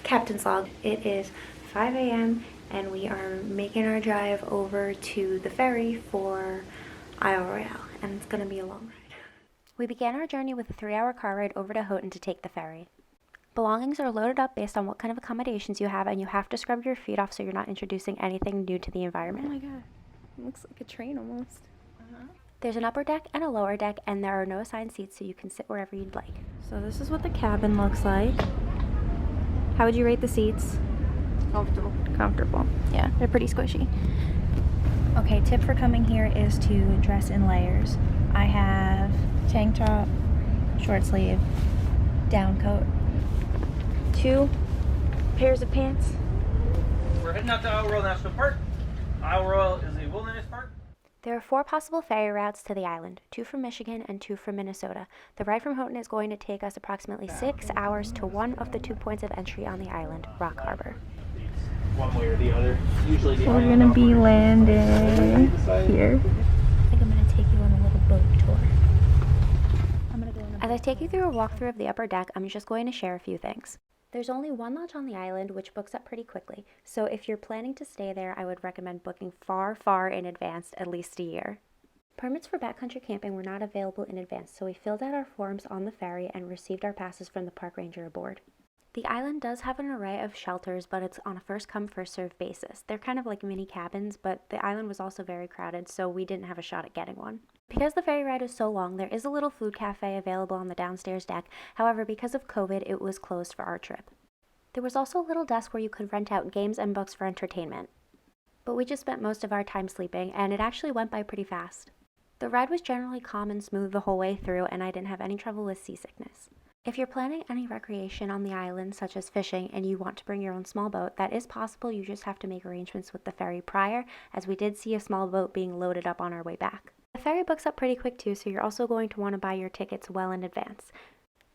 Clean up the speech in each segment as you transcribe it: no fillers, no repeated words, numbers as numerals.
Captain's log. It is 5 a.m. and we are making our drive over to the ferry for Isle Royale, and it's gonna be a long ride. We began our journey with a 3-hour car ride over to Houghton to take the ferry. Belongings are loaded up based on what kind of accommodations you have, and you have to scrub your feet off so you're not introducing anything new to the environment. Oh my god, it looks like a train almost. There's an upper deck and a lower deck, and there are no assigned seats, so you can sit wherever you'd like. So this is what the cabin looks like. How would you rate the seats? Comfortable. Comfortable. Yeah, they're pretty squishy. Okay, tip for coming here is to dress in layers. I have tank top, short sleeve, down coat, 2 pairs of pants. We're heading out to Isle Royale National Park. Isle Royale is a wilderness park. There are 4 possible ferry routes to the island, 2 from Michigan and 2 from Minnesota. The ride from Houghton is going to take us approximately 6 hours to one of the 2 points of entry on the island, Rock Harbor. One way or the other. Usually the We're gonna be landing here. I think I'm gonna take you on a little boat tour. As I take you through a walkthrough of the upper deck, I'm just going to share a few things. There's only 1 lodge on the island, which books up pretty quickly, so if you're planning to stay there, I would recommend booking far in advance, at least a year. Permits for backcountry camping were not available in advance, so we filled out our forms on the ferry and received our passes from the park ranger aboard. The island does have an array of shelters, but it's on a first-come, first-served basis. They're kind of like mini cabins, but the island was also very crowded, so we didn't have a shot at getting one. Because the ferry ride is so long, there is a little food cafe available on the downstairs deck. However, because of COVID, it was closed for our trip. There was also a little desk where you could rent out games and books for entertainment. But we just spent most of our time sleeping, and it actually went by pretty fast. The ride was generally calm and smooth the whole way through, and I didn't have any trouble with seasickness. If you're planning any recreation on the island, such as fishing, and you want to bring your own small boat, that is possible. You just have to make arrangements with the ferry prior, as we did see a small boat being loaded up on our way back. The ferry books up pretty quick too, so you're also going to want to buy your tickets well in advance.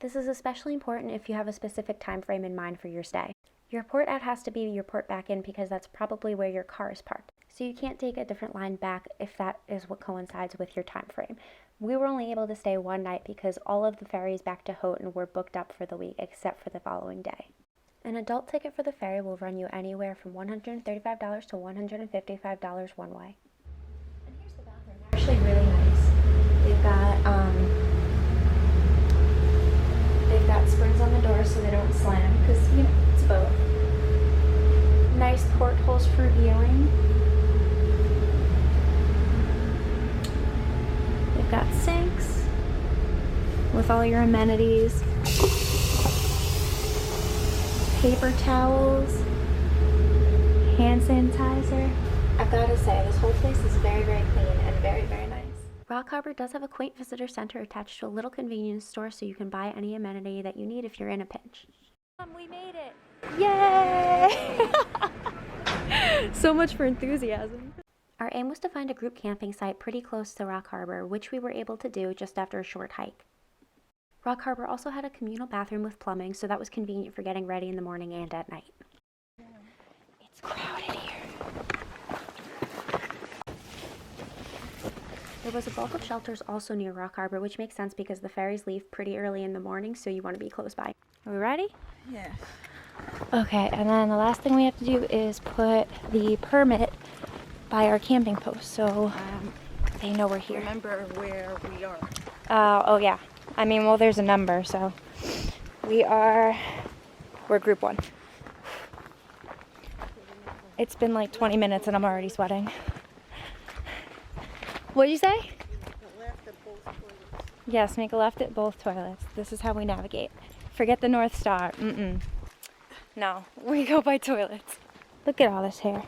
This is especially important if you have a specific time frame in mind for your stay. Your port out has to be your port back in because that's probably where your car is parked. So you can't take a different line back if that is what coincides with your time frame. We were only able to stay 1 night because all of the ferries back to Houghton were booked up for the week except for the following day. An adult ticket for the ferry will run you anywhere from $135 to $155 one way. And here's the bathroom. They're actually really nice. They've got springs on the doors so they don't slam because, you know, it's a boat. Nice portholes for viewing. They've got sinks with all your amenities, paper towels, hand sanitizer. I've got to say, this whole place is very clean and very nice. Rock Harbor does have a quaint visitor center attached to a little convenience store, so you can buy any amenity that you need if you're in a pinch. We made it! Yay! So much for enthusiasm. Our aim was to find a group camping site pretty close to Rock Harbor, which we were able to do just after a short hike. Rock Harbor also had a communal bathroom with plumbing, so that was convenient for getting ready in the morning and at night. It's crowded here. There was a bulk of shelters also near Rock Harbor, which makes sense because the ferries leave pretty early in the morning, so you want to be close by. Are we ready? Yeah. Okay, and then the last thing we have to do is put the permit by our camping post, so they know we're here. Remember where we are. Oh yeah. I mean, well, there's a number, so we're group 1. It's been like 20 minutes and I'm already sweating. What'd you say? Left at both toilets. Yes, make a left at both toilets. This is how we navigate. Forget the North Star. No, we go by toilets. Look at all this hair.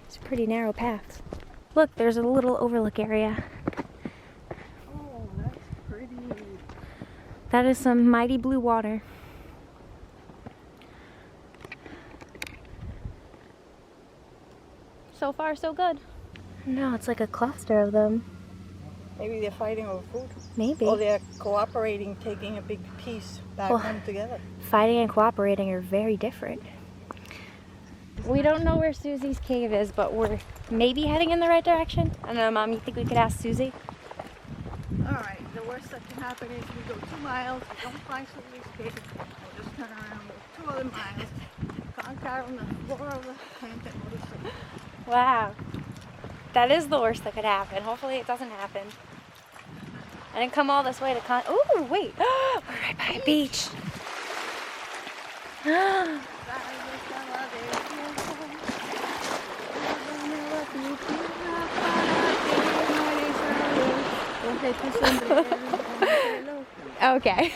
It's pretty narrow paths. Look, there's a little overlook area. Oh, that's pretty. That is some mighty blue water. So far, so good. No, it's like a cluster of them. Maybe they're fighting over food. Maybe. Or they're cooperating, taking a big piece back home together. Fighting and cooperating are very different. We don't know where Susie's cave is, but we're maybe heading in the right direction. I don't know, Mom, you think we could ask Susie? All right, the the worst that can happen is we go 2 miles, we don't find Susie's cave, we'll just turn around, go 2 other miles, conk out on the floor of the tent and go to sleep. Wow. That is the worst that could happen. Hopefully it doesn't happen. I didn't come all this way to Ooh, wait. We're right by a beach. Okay.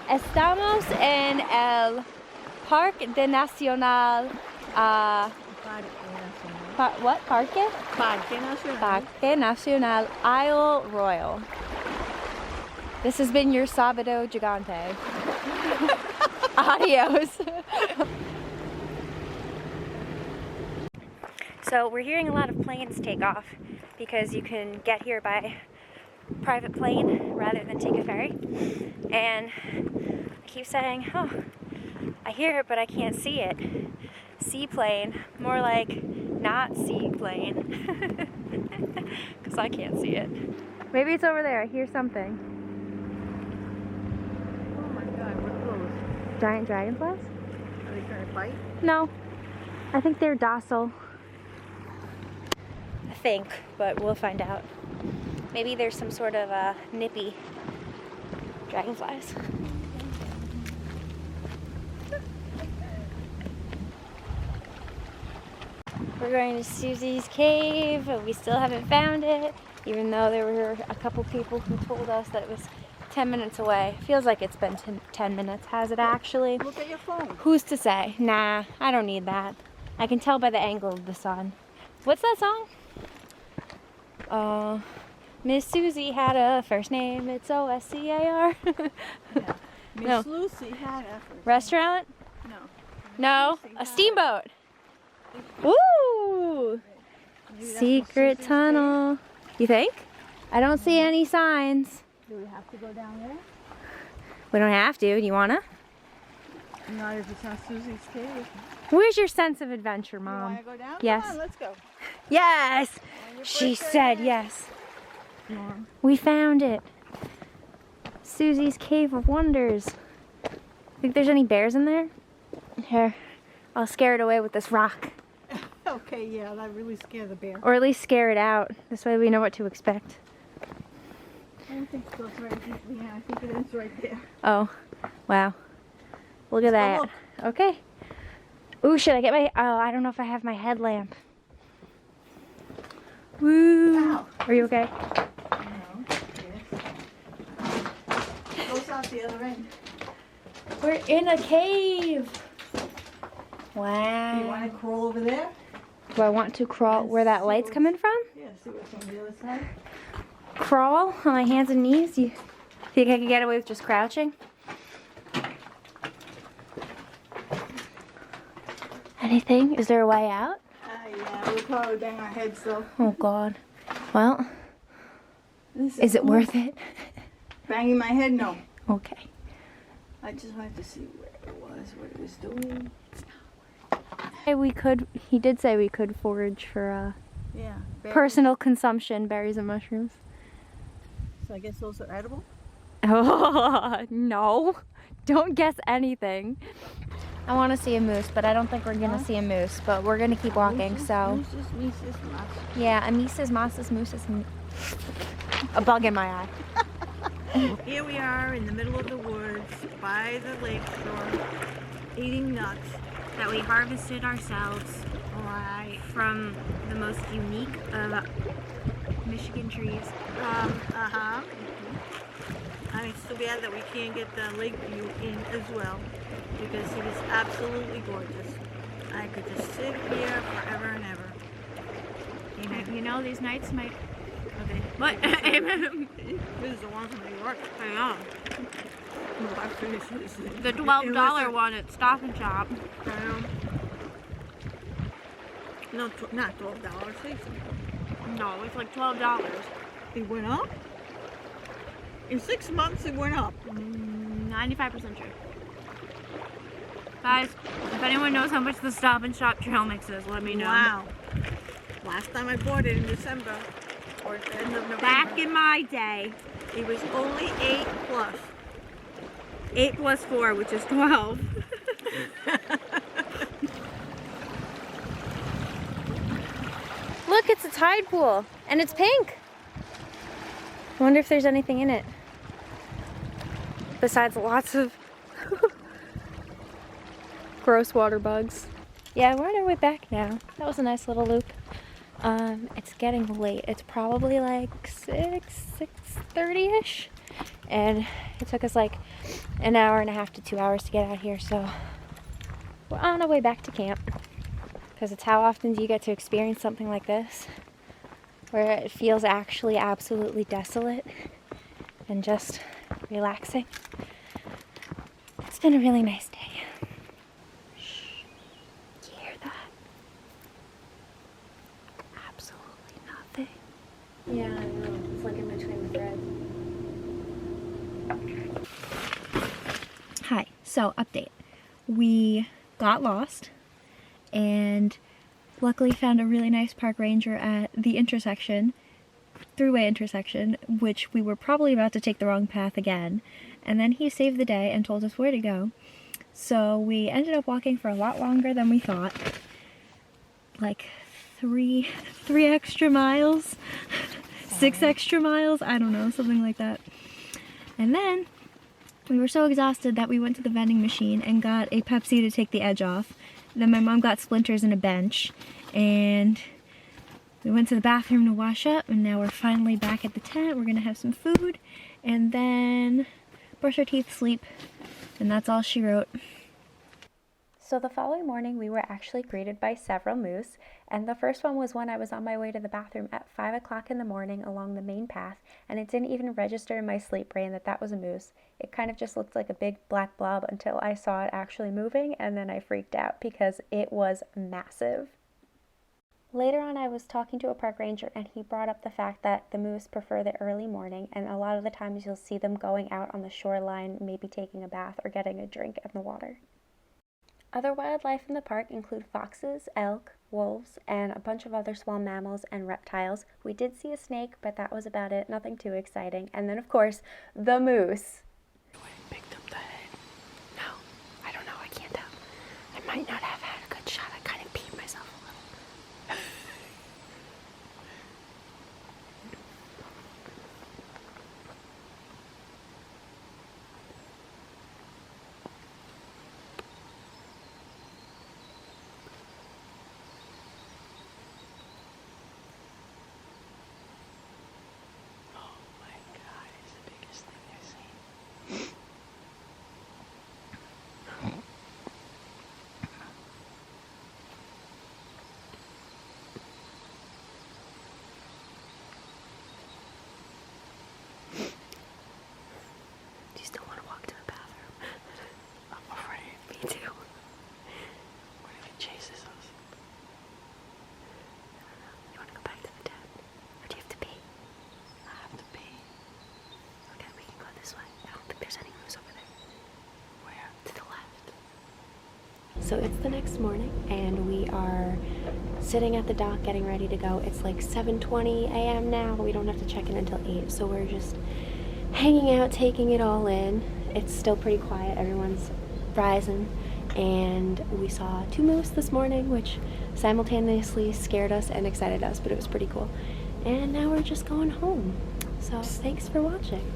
Estamos en el Parque Nacional. What? Parque? Parque Nacional. Parque Nacional Isle Royale. This has been your Sábado Gigante. Adios. So we're hearing a lot of planes take off because you can get here by private plane rather than take a ferry. And I keep saying, oh, I hear it but I can't see it. Seaplane, more like not seaplane. Because I can't see it. Maybe it's over there. I hear something. Oh my god, what are those? Giant dragonflies? Are they trying to fight? No. I think they're docile. I think, but we'll find out. Maybe there's some sort of nippy dragonflies. We're going to Susie's cave. We still haven't found it, even though there were a couple people who told us that it was 10 minutes away. Feels like it's been 10 minutes. Has it actually? Look at your phone. Who's to say? Nah, I don't need that. I can tell by the angle of the sun. What's that song? Miss Susie had a first name. It's O-S-C-A-R. Yeah. Miss No. Lucy had a first Restaurant? name. No, Lucy a had steamboat. Ooh! Maybe that's Secret Susie's tunnel. You think? I don't see any signs. cave. Do we have to go down there? We don't have to. Do you wanna? Not if it's not Susie's cave. Where's your sense of adventure, You Mom? want to go down? Yes. Come on, let's go. Yes! On your She birthday said night. yes. Mom. We found it. Susie's Cave of Wonders. Think there's any bears in there? Here, I'll scare it away with this rock. Okay, yeah, that really scared the bear. Or at least scare it out. This way we know what to expect. I don't think it goes right here, Leanne. I think it ends right there. Oh, wow. Look at that. look. Okay. Ooh, should I get my... Oh, I don't know if I have my headlamp. Woo. Ow. Are you okay? No. Yes. It goes out the other end. We're in a cave. Do Wow. you want to crawl over there? Do I want to crawl where that light's coming from? Yeah, see what's on the other side. Crawl on my hands and knees? You think I could get away with just crouching? Anything? Is there a way out? Yeah, we'll probably bang our heads though. Oh God. Well, This is it worth it? Banging my head? No. Okay. I just wanted to see where it was, what it was doing. Hey, we could. He did say we could forage for Yeah. berries. personal consumption, berries and mushrooms. So I guess those are edible? Oh no! Don't guess anything. I want to see a moose, but I don't think we're gonna see a moose. But we're gonna keep walking. So Mooses. yeah, a Mises, Masses, Mooses, a bug in my eye. Here we are in the middle of the woods by the lake shore, eating nuts That we harvested ourselves right from the most unique of Michigan trees. And it's too bad that we can't get the lake view in as well, because it is absolutely gorgeous. I could just sit here forever and ever. You know, these nights might... Okay. What? This is the one from New York. I know. No, I finished this. The $12 one at Stop and Shop. No, not $12. Say something. No, it's like $12. It went up? In 6 months it went up. 95% true. Guys, if anyone knows how much the Stop and Shop trail mix is, let me know. Wow. Last time I bought it in December, or the end of November. Back in my day, He was only 8 plus. 8 plus 4, which is 12. Look, it's a tide pool, and it's pink. I wonder if there's anything in it. Besides lots of gross water bugs. Yeah, we're on our way back now. That was a nice little loop. It's getting late. It's probably like 6:30-ish. And it took us like an hour and a half to 2 hours to get out here, so we're on our way back to camp. Because it's how often do you get to experience something like this, where it feels actually absolutely desolate and just relaxing. It's been a really nice day. Shh. Do you hear that? Absolutely nothing. Yeah, I know. It's like in between the threads. Hi, so update. We got lost and luckily found a really nice park ranger at the intersection, three-way intersection, which we were probably about to take the wrong path again. And then he saved the day and told us where to go. So we ended up walking for a lot longer than we thought. Like three extra miles, 6 extra miles, I don't know, something like that. And then we were so exhausted that we went to the vending machine and got a Pepsi to take the edge off. Then my mom got splinters in a bench, and we went to the bathroom to wash up, and now we're finally back at the tent. We're gonna have some food, and then brush our teeth, sleep, and that's all she wrote. So the following morning, we were actually greeted by several moose, and the first one was when I was on my way to the bathroom at 5 o'clock in the morning along the main path, and it didn't even register in my sleep brain that that was a moose. It kind of just looked like a big black blob until I saw it actually moving, and then I freaked out because it was massive. Later on, I was talking to a park ranger, and he brought up the fact that the moose prefer the early morning, and a lot of the times you'll see them going out on the shoreline, maybe taking a bath or getting a drink in the water. Other wildlife in the park include foxes, elk, wolves, and a bunch of other small mammals and reptiles. We did see a snake, but that was about it, nothing too exciting. And then, of course, the moose. Picked up the head. No, I don't know, I can't tell. I might not have had a good shot. I kind of peed myself a little. So it's the next morning, and we are sitting at the dock getting ready to go. It's like 7:20 a.m. now, but we don't have to check in until 8, so we're just hanging out, taking it all in. It's still pretty quiet, everyone's rising, and we saw 2 moose this morning, which simultaneously scared us and excited us, but it was pretty cool. And now we're just going home. So thanks for watching.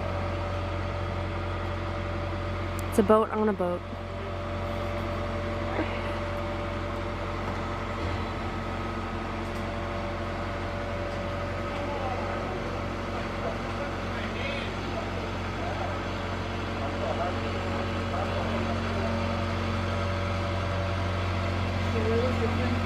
It's a boat on a boat. So it was different